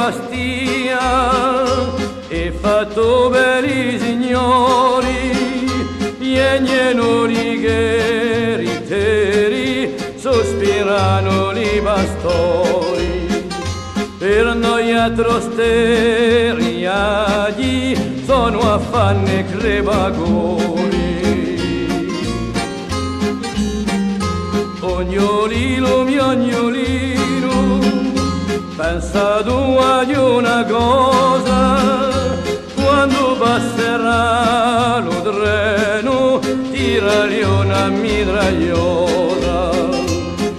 Bastia e fatto belli signori, vignano righe teri, sospirano li pastori, per noi atrosteriagli sono affanni e crepagori. Ognolino mio ognolino, pensa tu ad una cosa, quando passerà lo treno tirali una mitragliola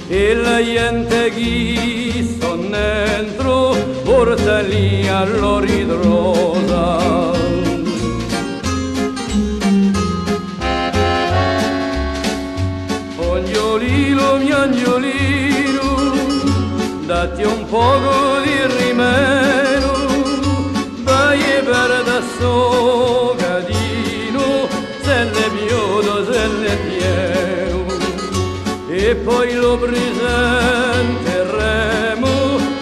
e la gente chi son dentro portali all'oritrosa. Ognolino mio ognolino, datti un poco di rimeno, vai per da sogadino, se ne piodo, se ne pieno, e poi lo presenteremo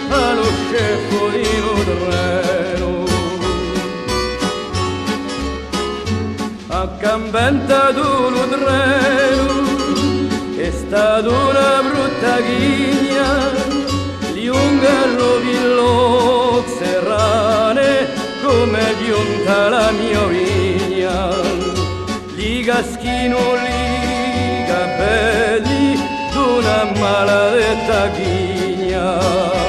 allo sceffolino treno. Accambentato lo treno, è stata una brutta ghigna, lungo villo serrane come giunta la mia vigna, li caschino li capelli d'una maledetta ghigna.